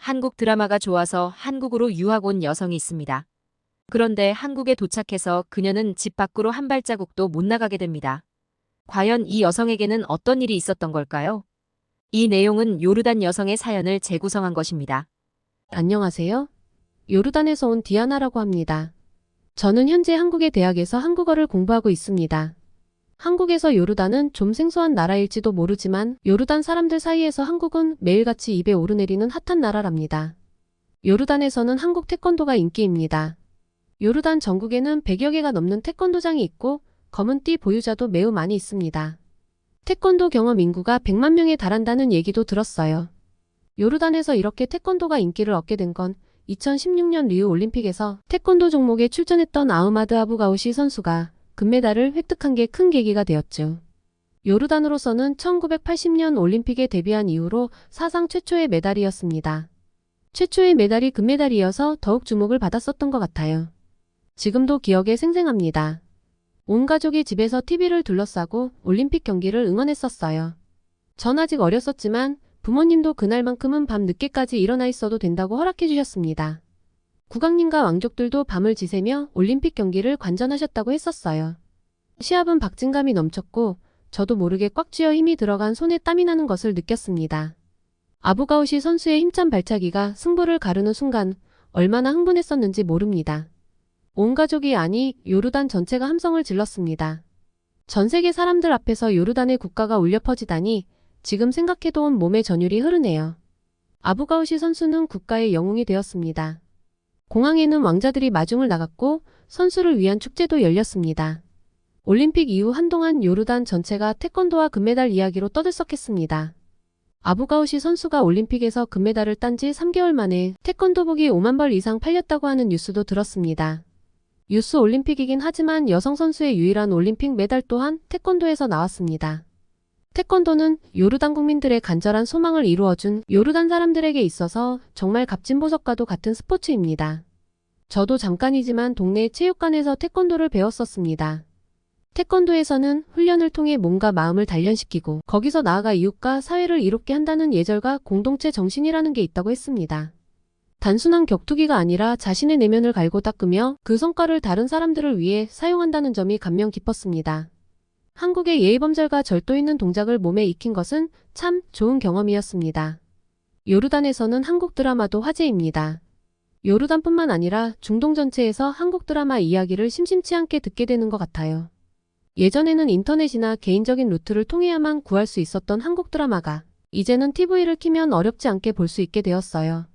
한국 드라마가 좋아서 한국으로 유학 온 여성이 있습니다. 그런데 한국에 도착해서 그녀는 집 밖으로 한 발자국도 못 나가게 됩니다. 과연 이 여성에게는 어떤 일이 있었던 걸까요? 이 내용은 요르단 여성의 사연을 재구성한 것입니다. 안녕하세요. 요르단에서 온 디아나라고 합니다. 저는 현재 한국의 대학에서 한국어를 공부하고 있습니다. 한국에서 요르단은 좀 생소한 나라일지도 모르지만 요르단 사람들 사이에서 한국은 매일같이 입에 오르내리는 핫한 나라랍니다. 요르단에서는 한국 태권도가 인기입니다. 요르단 전국에는 100여 개가 넘는 태권도장이 있고 검은 띠 보유자도 매우 많이 있습니다. 태권도 경험 인구가 100만 명에 달한다는 얘기도 들었어요. 요르단에서 이렇게 태권도가 인기를 얻게 된 건 2016년 리우 올림픽에서 태권도 종목에 출전했던 아흐마드 아부가우시 선수가 금메달을 획득한 게 큰 계기가 되었죠. 요르단으로서는 1980년 올림픽에 데뷔한 이후로 사상 최초의 메달이었습니다. 최초의 메달이 금메달이어서 더욱 주목을 받았었던 것 같아요. 지금도 기억에 생생합니다. 온 가족이 집에서 TV를 둘러싸고 올림픽 경기를 응원했었어요. 전 아직 어렸었지만 부모님도 그날만큼은 밤 늦게까지 일어나 있어도 된다고 허락해 주셨습니다. 국왕님과 왕족들도 밤을 지새며 올림픽 경기를 관전하셨다고 했었어요. 시합은 박진감이 넘쳤고 저도 모르게 꽉 쥐어 힘이 들어간 손에 땀이 나는 것을 느꼈습니다. 아부가우시 선수의 힘찬 발차기가 승부를 가르는 순간 얼마나 흥분했었는지 모릅니다. 온 가족이 아니 요르단 전체가 함성을 질렀습니다. 전 세계 사람들 앞에서 요르단의 국가가 울려 퍼지다니 지금 생각해도 온 몸에 전율이 흐르네요. 아부가우시 선수는 국가의 영웅이 되었습니다. 공항에는 왕자들이 마중을 나갔고 선수를 위한 축제도 열렸습니다. 올림픽 이후 한동안 요르단 전체가 태권도와 금메달 이야기로 떠들썩했습니다. 아부가우시 선수가 올림픽에서 금메달을 딴 지 3개월 만에 태권도복이 5만 벌 이상 팔렸다고 하는 뉴스도 들었습니다. 유스 올림픽이긴 하지만 여성 선수의 유일한 올림픽 메달 또한 태권도에서 나왔습니다. 태권도는 요르단 국민들의 간절한 소망을 이루어준 요르단 사람들에게 있어서 정말 값진 보석과도 같은 스포츠입니다. 저도 잠깐이지만 동네 체육관에서 태권도를 배웠었습니다. 태권도에서는 훈련을 통해 몸과 마음을 단련시키고 거기서 나아가 이웃과 사회를 이롭게 한다는 예절과 공동체 정신이라는 게 있다고 했습니다. 단순한 격투기가 아니라 자신의 내면을 갈고 닦으며 그 성과를 다른 사람들을 위해 사용한다는 점이 감명 깊었습니다. 한국의 예의범절과 절도 있는 동작을 몸에 익힌 것은 참 좋은 경험이었습니다. 요르단에서는 한국 드라마도 화제입니다. 요르단뿐만 아니라 중동 전체에서 한국 드라마 이야기를 심심치 않게 듣게 되는 것 같아요. 예전에는 인터넷이나 개인적인 루트를 통해야만 구할 수 있었던 한국 드라마가 이제는 TV를 켜면 어렵지 않게 볼 수 있게 되었어요.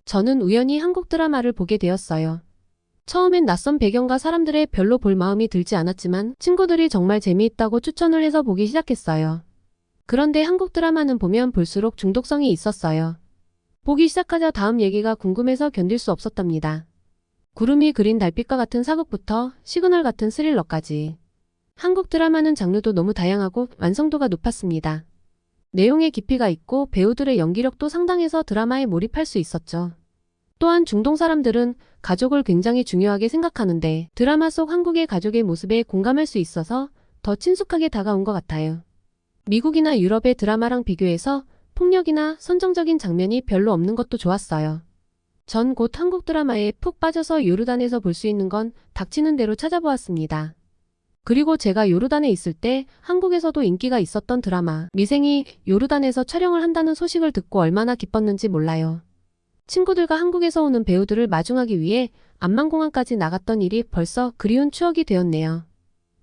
저는 우연히 한국 드라마를 보게 되었어요. 처음엔 낯선 배경과 사람들의 별로 볼 마음이 들지 않았지만 친구들이 정말 재미있다고 추천을 해서 보기 시작했어요. 그런데 한국 드라마는 보면 볼수록 중독성이 있었어요. 보기 시작하자 다음 얘기가 궁금해서 견딜 수 없었답니다. 구름이 그린 달빛과 같은 사극부터 시그널 같은 스릴러까지. 한국 드라마는 장르도 너무 다양하고 완성도가 높았습니다. 내용의 깊이가 있고 배우들의 연기력도 상당해서 드라마에 몰입할 수 있었죠. 또한 중동 사람들은 가족을 굉장히 중요하게 생각하는데 드라마 속 한국의 가족의 모습에 공감할 수 있어서 더 친숙하게 다가온 것 같아요. 미국이나 유럽의 드라마랑 비교해서 폭력이나 선정적인 장면이 별로 없는 것도 좋았어요. 전 곧 한국 드라마에 푹 빠져서 요르단에서 볼 수 있는 건 닥치는 대로 찾아보았습니다. 그리고 제가 요르단에 있을 때 한국에서도 인기가 있었던 드라마 미생이 요르단에서 촬영을 한다는 소식을 듣고 얼마나 기뻤는지 몰라요. 친구들과 한국에서 오는 배우들을 마중하기 위해 암만공항까지 나갔던 일이 벌써 그리운 추억이 되었네요.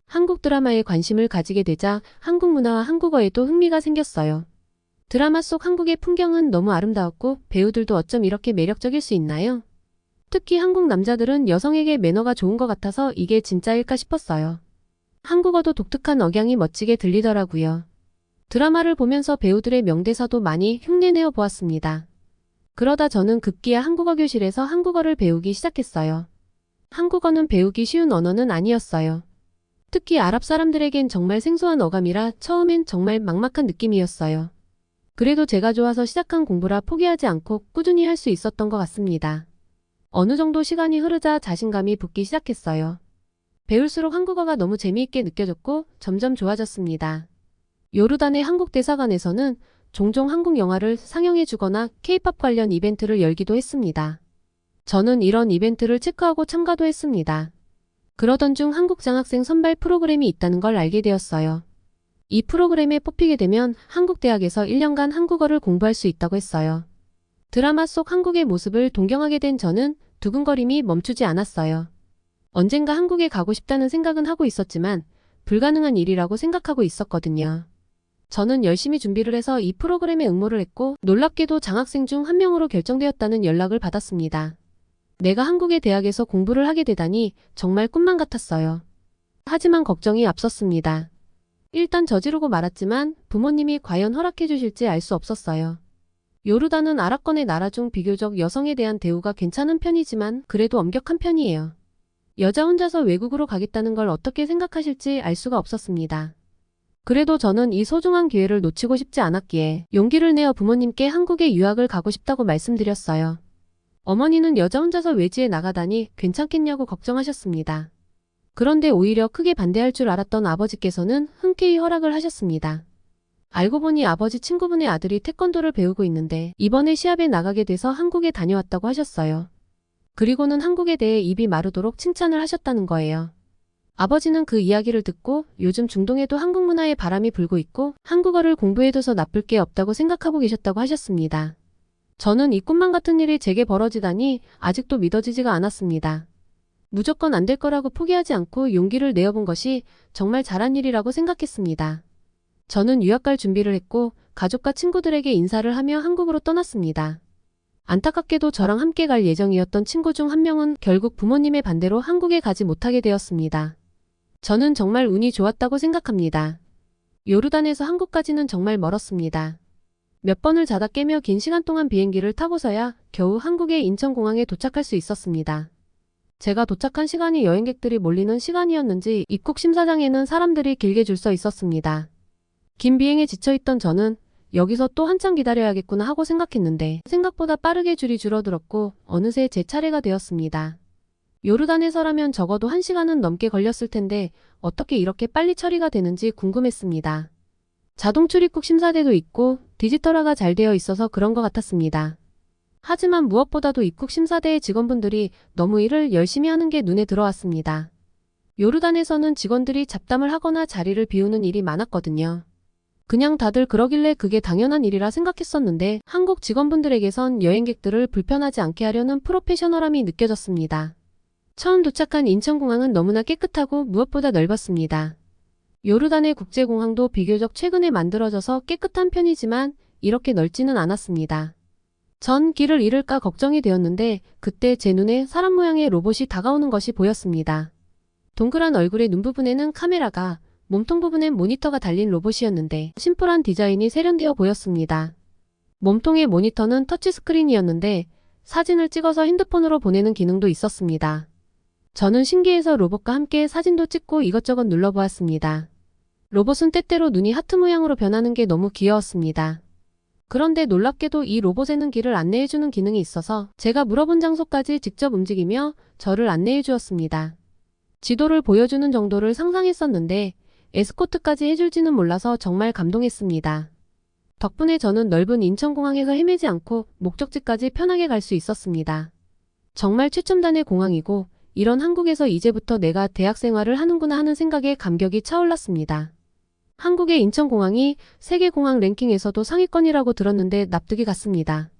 한국 드라마에 관심을 가지게 되자 한국 문화와 한국어에도 흥미가 생겼어요. 드라마 속 한국의 풍경은 너무 아름다웠고 배우들도 어쩜 이렇게 매력적일 수 있나요? 특히 한국 남자들은 여성에게 매너가 좋은 것 같아서 이게 진짜일까 싶었어요. 한국어도 독특한 억양이 멋지게 들리더라고요. 드라마를 보면서 배우들의 명대사도 많이 흉내내어 보았습니다. 그러다 저는 급기야 한국어 교실에서 한국어를 배우기 시작했어요. 한국어는 배우기 쉬운 언어는 아니었어요. 특히 아랍 사람들에겐 정말 생소한 어감이라 처음엔 정말 막막한 느낌이었어요. 그래도 제가 좋아서 시작한 공부라 포기하지 않고 꾸준히 할 수 있었던 것 같습니다. 어느 정도 시간이 흐르자 자신감이 붙기 시작했어요. 배울수록 한국어가 너무 재미있게 느껴졌고 점점 좋아졌습니다. 요르단의 한국 대사관에서는 종종 한국 영화를 상영해주거나 K-팝 관련 이벤트를 열기도 했습니다. 저는 이런 이벤트를 체크하고 참가도 했습니다. 그러던 중 한국 장학생 선발 프로그램이 있다는 걸 알게 되었어요. 이 프로그램에 뽑히게 되면 한국 대학에서 1년간 한국어를 공부할 수 있다고 했어요. 드라마 속 한국의 모습을 동경하게 된 저는 두근거림이 멈추지 않았어요. 언젠가 한국에 가고 싶다는 생각은 하고 있었지만 불가능한 일이라고 생각하고 있었거든요. 저는 열심히 준비를 해서 이 프로그램에 응모를 했고 놀랍게도 장학생 중 한 명으로 결정되었다는 연락을 받았습니다. 내가 한국의 대학에서 공부를 하게 되다니 정말 꿈만 같았어요. 하지만 걱정이 앞섰습니다. 일단 저지르고 말았지만 부모님이 과연 허락해 주실지 알 수 없었어요. 요르단은 아랍권의 나라 중 비교적 여성에 대한 대우가 괜찮은 편이지만 그래도 엄격한 편이에요. 여자 혼자서 외국으로 가겠다는 걸 어떻게 생각하실지 알 수가 없었습니다. 그래도 저는 이 소중한 기회를 놓치고 싶지 않았기에 용기를 내어 부모님께 한국에 유학을 가고 싶다고 말씀드렸어요. 어머니는 여자 혼자서 외지에 나가다니 괜찮겠냐고 걱정하셨습니다. 그런데 오히려 크게 반대할 줄 알았던 아버지께서는 흔쾌히 허락을 하셨습니다. 알고 보니 아버지 친구분의 아들이 태권도를 배우고 있는데 이번에 시합에 나가게 돼서 한국에 다녀왔다고 하셨어요. 그리고는 한국에 대해 입이 마르도록 칭찬을 하셨다는 거예요. 아버지는 그 이야기를 듣고 요즘 중동에도 한국 문화의 바람이 불고 있고 한국어를 공부해둬서 나쁠 게 없다고 생각하고 계셨다고 하셨습니다. 저는 이 꿈만 같은 일이 제게 벌어지다니 아직도 믿어지지가 않았습니다. 무조건 안 될 거라고 포기하지 않고 용기를 내어본 것이 정말 잘한 일이라고 생각했습니다. 저는 유학 갈 준비를 했고 가족과 친구들에게 인사를 하며 한국으로 떠났습니다. 안타깝게도 저랑 함께 갈 예정이었던 친구 중 한 명은 결국 부모님의 반대로 한국에 가지 못하게 되었습니다. 저는 정말 운이 좋았다고 생각합니다. 요르단에서 한국까지는 정말 멀었습니다. 몇 번을 자다 깨며 긴 시간 동안 비행기를 타고서야 겨우 한국의 인천공항에 도착할 수 있었습니다. 제가 도착한 시간이 여행객들이 몰리는 시간이었는지 입국 심사장에는 사람들이 길게 줄 서 있었습니다. 긴 비행에 지쳐있던 저는 여기서 또 한참 기다려야겠구나 하고 생각했는데 생각보다 빠르게 줄이 줄어들었고 어느새 제 차례가 되었습니다. 요르단에서라면 적어도 1시간은 넘게 걸렸을 텐데 어떻게 이렇게 빨리 처리가 되는지 궁금했습니다. 자동 출입국 심사대도 있고 디지털화가 잘 되어 있어서 그런 것 같았습니다. 하지만 무엇보다도 입국 심사대의 직원분들이 너무 일을 열심히 하는 게 눈에 들어왔습니다. 요르단에서는 직원들이 잡담을 하거나 자리를 비우는 일이 많았거든요. 그냥 다들 그러길래 그게 당연한 일이라 생각했었는데 한국 직원분들에게선 여행객들을 불편하지 않게 하려는 프로페셔널함이 느껴졌습니다. 처음 도착한 인천공항은 너무나 깨끗하고 무엇보다 넓었습니다. 요르단의 국제공항도 비교적 최근에 만들어져서 깨끗한 편이지만 이렇게 넓지는 않았습니다. 전 길을 잃을까 걱정이 되었는데 그때 제 눈에 사람 모양의 로봇이 다가오는 것이 보였습니다. 동그란 얼굴의 눈 부분에는 카메라가, 몸통 부분엔 모니터가 달린 로봇이었는데 심플한 디자인이 세련되어 보였습니다. 몸통의 모니터는 터치스크린이었는데 사진을 찍어서 핸드폰으로 보내는 기능도 있었습니다. 저는 신기해서 로봇과 함께 사진도 찍고 이것저것 눌러보았습니다. 로봇은 때때로 눈이 하트 모양으로 변하는 게 너무 귀여웠습니다. 그런데 놀랍게도 이 로봇에는 길을 안내해주는 기능이 있어서 제가 물어본 장소까지 직접 움직이며 저를 안내해 주었습니다. 지도를 보여주는 정도를 상상했었는데 에스코트까지 해줄지는 몰라서 정말 감동했습니다. 덕분에 저는 넓은 인천공항에서 헤매지 않고 목적지까지 편하게 갈 수 있었습니다. 정말 최첨단의 공항이고 이런 한국에서 이제부터 내가 대학 생활을 하는구나 하는 생각에 감격이 차올랐습니다. 한국의 인천공항이 세계공항 랭킹에서도 상위권이라고 들었는데 납득이 갔습니다.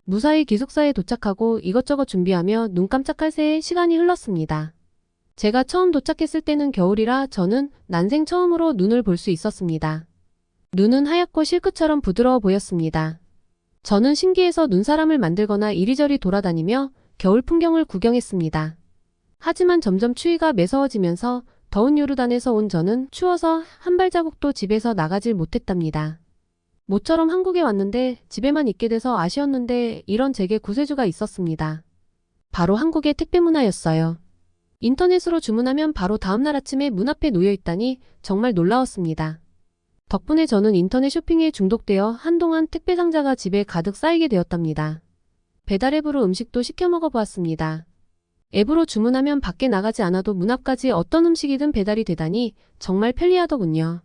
무사히 기숙사에 도착하고 이것저것 준비하며 눈 깜짝할 새에 시간이 흘렀습니다. 제가 처음 도착했을 때는 겨울이라 저는 난생 처음으로 눈을 볼 수 있었습니다. 눈은 하얗고 실크처럼 부드러워 보였습니다. 저는 신기해서 눈사람을 만들거나 이리저리 돌아다니며 겨울 풍경을 구경했습니다. 하지만 점점 추위가 매서워지면서 더운 요르단에서 온 저는 추워서 한 발자국도 집에서 나가질 못했답니다. 모처럼 한국에 왔는데 집에만 있게 돼서 아쉬웠는데 이런 제게 구세주가 있었습니다. 바로 한국의 택배 문화였어요. 인터넷으로 주문하면 바로 다음날 아침에 문 앞에 놓여 있다니 정말 놀라웠습니다. 덕분에 저는 인터넷 쇼핑에 중독되어 한동안 택배 상자가 집에 가득 쌓이게 되었답니다. 배달 앱으로 음식도 시켜 먹어보았습니다. 앱으로 주문하면 밖에 나가지 않아도 문 앞까지 어떤 음식이든 배달이 되다니 정말 편리하더군요.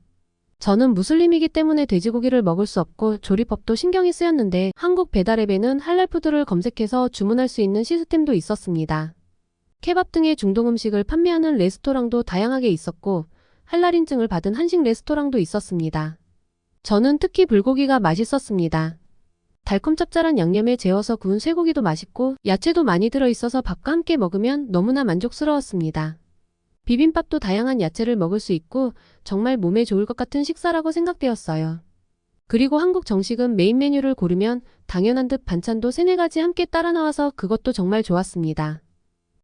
저는 무슬림이기 때문에 돼지고기를 먹을 수 없고 조리법도 신경이 쓰였는데 한국 배달앱에는 할랄푸드를 검색해서 주문할 수 있는 시스템도 있었습니다. 케밥 등의 중동 음식을 판매하는 레스토랑도 다양하게 있었고 할랄 인증을 받은 한식 레스토랑도 있었습니다. 저는 특히 불고기가 맛있었습니다. 달콤 짭짤한 양념에 재워서 구운 쇠고기도 맛있고 야채도 많이 들어있어서 밥과 함께 먹으면 너무나 만족스러웠습니다. 비빔밥도 다양한 야채를 먹을 수 있고 정말 몸에 좋을 것 같은 식사라고 생각되었어요. 그리고 한국 정식은 메인 메뉴를 고르면 당연한 듯 반찬도 3-4가지 함께 따라 나와서 그것도 정말 좋았습니다.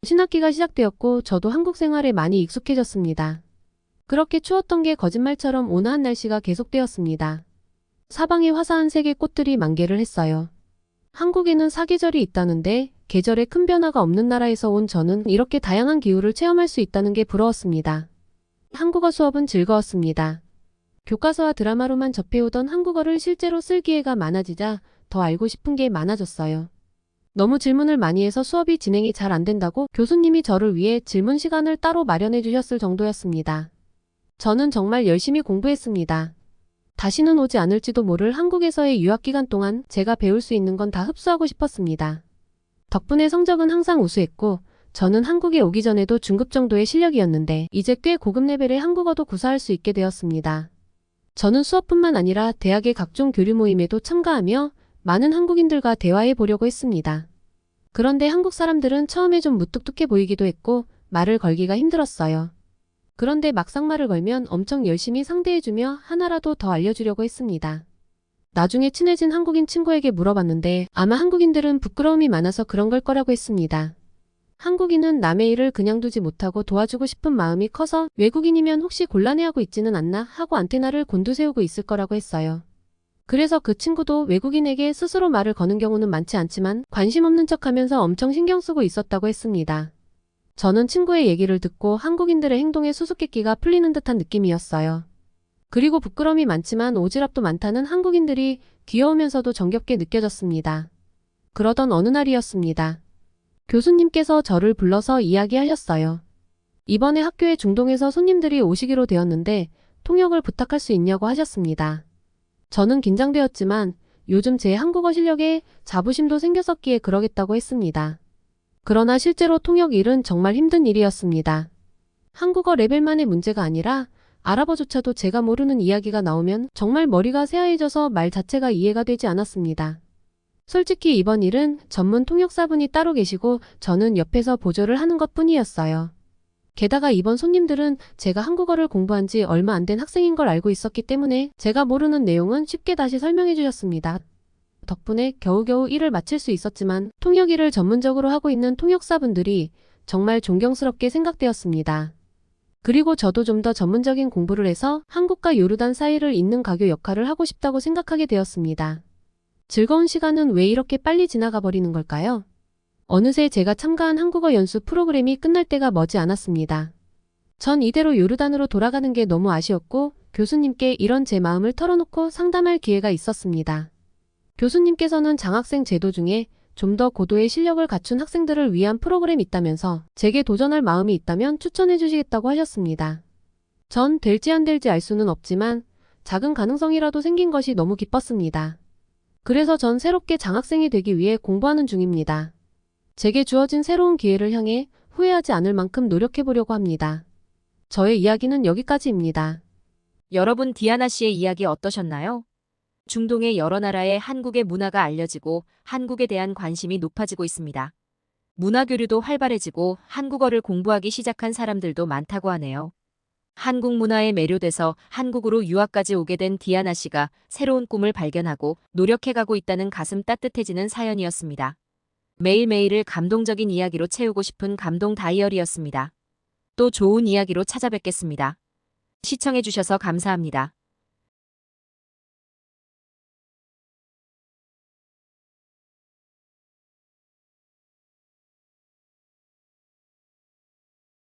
신학기가 시작되었고 저도 한국 생활에 많이 익숙해졌습니다. 그렇게 추웠던 게 거짓말처럼 온화한 날씨가 계속되었습니다. 사방에 화사한 색의 꽃들이 만개를 했어요. 한국에는 사계절이 있다는데 계절에 큰 변화가 없는 나라에서 온 저는 이렇게 다양한 기후를 체험할 수 있다는 게 부러웠습니다. 한국어 수업은 즐거웠습니다. 교과서와 드라마로만 접해오던 한국어를 실제로 쓸 기회가 많아지자 더 알고 싶은 게 많아졌어요. 너무 질문을 많이 해서 수업이 진행이 잘 안 된다고 교수님이 저를 위해 질문 시간을 따로 마련해 주셨을 정도였습니다. 저는 정말 열심히 공부했습니다. 다시는 오지 않을지도 모를 한국에서의 유학기간 동안 제가 배울 수 있는 건 다 흡수하고 싶었습니다. 덕분에 성적은 항상 우수했고 저는 한국에 오기 전에도 중급 정도의 실력이었는데 이제 꽤 고급 레벨의 한국어도 구사할 수 있게 되었습니다. 저는 수업뿐만 아니라 대학의 각종 교류 모임에도 참가하며 많은 한국인들과 대화해 보려고 했습니다. 그런데 한국 사람들은 처음에 좀 무뚝뚝해 보이기도 했고 말을 걸기가 힘들었어요. 그런데 막상 말을 걸면 엄청 열심히 상대해주며 하나라도 더 알려주려고 했습니다. 나중에 친해진 한국인 친구에게 물어봤는데 아마 한국인들은 부끄러움이 많아서 그런 걸 거라고 했습니다. 한국인은 남의 일을 그냥 두지 못하고 도와주고 싶은 마음이 커서 외국인이면 혹시 곤란해하고 있지는 않나 하고 안테나를 곤두세우고 있을 거라고 했어요. 그래서 그 친구도 외국인에게 스스로 말을 거는 경우는 많지 않지만 관심 없는 척하면서 엄청 신경 쓰고 있었다고 했습니다. 저는 친구의 얘기를 듣고 한국인들의 행동에 수수께끼가 풀리는 듯한 느낌이었어요. 그리고 부끄러움이 많지만 오지랖도 많다는 한국인들이 귀여우면서도 정겹게 느껴졌습니다. 그러던 어느 날이었습니다. 교수님께서 저를 불러서 이야기하셨어요. 이번에 학교에 중동에서 손님들이 오시기로 되었는데 통역을 부탁할 수 있냐고 하셨습니다. 저는 긴장되었지만 요즘 제 한국어 실력에 자부심도 생겼었기에 그러겠다고 했습니다. 그러나 실제로 통역 일은 정말 힘든 일이었습니다. 한국어 레벨만의 문제가 아니라 아랍어조차도 제가 모르는 이야기가 나오면 정말 머리가 새하얘져서 말 자체가 이해가 되지 않았습니다. 솔직히 이번 일은 전문 통역사분이 따로 계시고 저는 옆에서 보조를 하는 것뿐이었어요. 게다가 이번 손님들은 제가 한국어를 공부한 지 얼마 안 된 학생인 걸 알고 있었기 때문에 제가 모르는 내용은 쉽게 다시 설명해 주셨습니다. 덕분에 겨우겨우 일을 마칠 수 있었지만 통역 일을 전문적으로 하고 있는 통역사분들이 정말 존경스럽게 생각되었습니다. 그리고 저도 좀 더 전문적인 공부를 해서 한국과 요르단 사이를 잇는 가교 역할을 하고 싶다고 생각하게 되었습니다. 즐거운 시간은 왜 이렇게 빨리 지나가 버리는 걸까요? 어느새 제가 참가한 한국어 연수 프로그램이 끝날 때가 머지 않았습니다. 전 이대로 요르단으로 돌아가는 게 너무 아쉬웠고 교수님께 이런 제 마음을 털어놓고 상담할 기회가 있었습니다. 교수님께서는 장학생 제도 중에 좀 더 고도의 실력을 갖춘 학생들을 위한 프로그램이 있다면서 제게 도전할 마음이 있다면 추천해 주시겠다고 하셨습니다. 전 될지 안 될지 알 수는 없지만 작은 가능성이라도 생긴 것이 너무 기뻤습니다. 그래서 전 새롭게 장학생이 되기 위해 공부하는 중입니다. 제게 주어진 새로운 기회를 향해 후회하지 않을 만큼 노력해 보려고 합니다. 저의 이야기는 여기까지입니다. 여러분, 디아나 씨의 이야기 어떠셨나요? 중동의 여러 나라의 한국의 문화가 알려지고 한국에 대한 관심이 높아지고 있습니다. 문화 교류도 활발해지고 한국어를 공부하기 시작한 사람들도 많다고 하네요. 한국 문화에 매료돼서 한국으로 유학까지 오게 된 디아나 씨가 새로운 꿈을 발견하고 노력해가고 있다는 가슴 따뜻해지는 사연이었습니다. 매일매일을 감동적인 이야기로 채우고 싶은 감동 다이어리였습니다. 또 좋은 이야기로 찾아뵙겠습니다. 시청해주셔서 감사합니다.